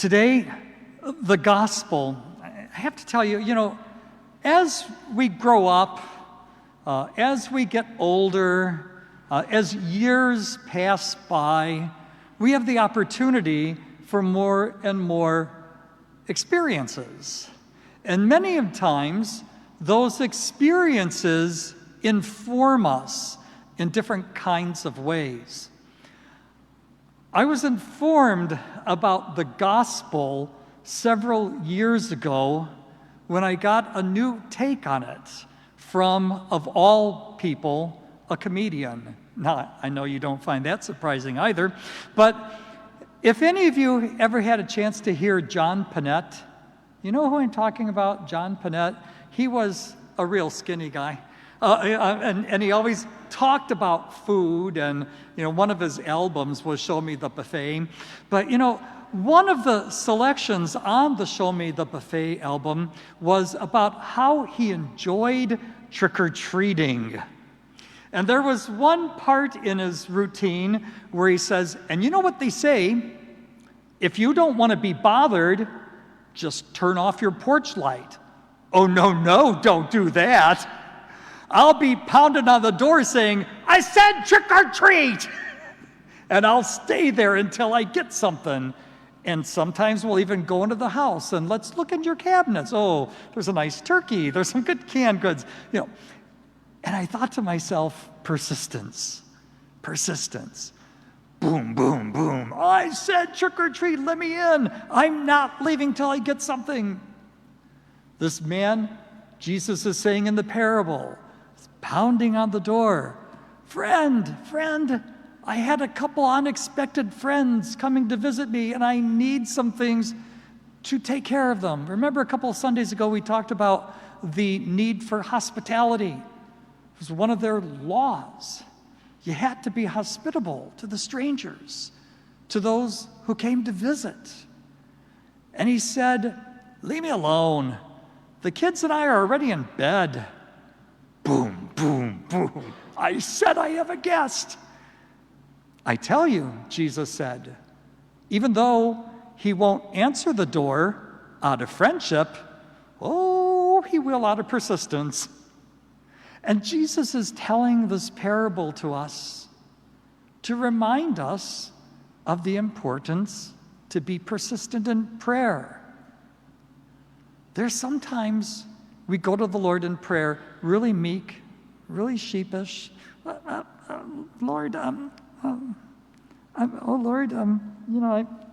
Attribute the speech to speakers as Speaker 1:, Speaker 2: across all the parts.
Speaker 1: Today, the gospel, I have to tell you, as we grow up, as we get older, as years pass by, we have the opportunity for more and more experiences. And many of times, those experiences inform us in different kinds of ways. I was informed about the gospel several years ago when I got a new take on it from, of all people, a comedian. Now, I know you don't find that surprising either, but if any of you ever had a chance to hear John Panette, you know who I'm talking about, John Panette? He was a real skinny guy. And he always talked about food, and one of his albums was Show Me the Buffet. But one of the selections on the Show Me the Buffet album was about how he enjoyed trick-or-treating. And there was one part in his routine where he says, and you know what they say, if you don't want to be bothered, just turn off your porch light. Oh, no, don't do that. I'll be pounding on the door saying, I said trick or treat! And I'll stay there until I get something. And sometimes we'll even go into the house and let's look in your cabinets. Oh, there's a nice turkey. There's some good canned goods. And I thought to myself, persistence. Boom, boom, boom. I said trick or treat, let me in. I'm not leaving till I get something. This man, Jesus is saying in the parable, is pounding on the door. Friend, I had a couple unexpected friends coming to visit me, and I need some things to take care of them. Remember a couple of Sundays ago we talked about the need for hospitality. It was one of their laws. You had to be hospitable to the strangers, to those who came to visit. And he said, leave me alone. The kids and I are already in bed. Boom, boom, boom. I said I have a guest. I tell you, Jesus said, even though he won't answer the door out of friendship, he will out of persistence. And Jesus is telling this parable to us to remind us of the importance to be persistent in prayer. There's sometimes we go to the Lord in prayer really meek, really sheepish. Lord,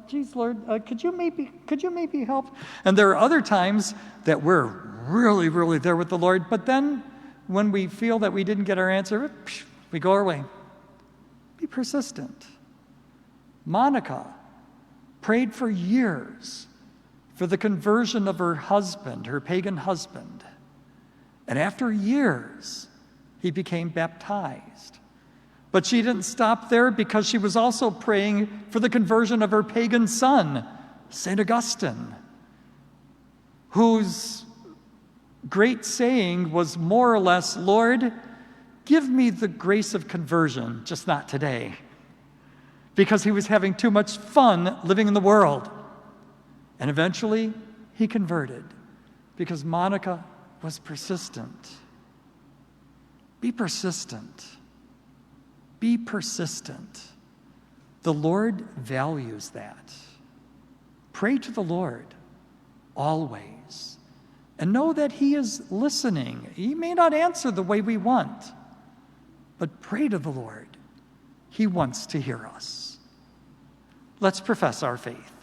Speaker 1: geez, Lord, could you maybe help? And there are other times that we're really, really there with the Lord, but then when we feel that we didn't get our answer, we go our way. Be persistent. Monica prayed for years for the conversion of her husband, her pagan husband. And after years, he became baptized. But she didn't stop there because she was also praying for the conversion of her pagan son, St. Augustine, whose great saying was more or less, Lord, give me the grace of conversion, just not today. Because he was having too much fun living in the world. And eventually, he converted because Monica was persistent. Be persistent. Be persistent. The Lord values that. Pray to the Lord always. And know that he is listening. He may not answer the way we want, but pray to the Lord. He wants to hear us. Let's profess our faith.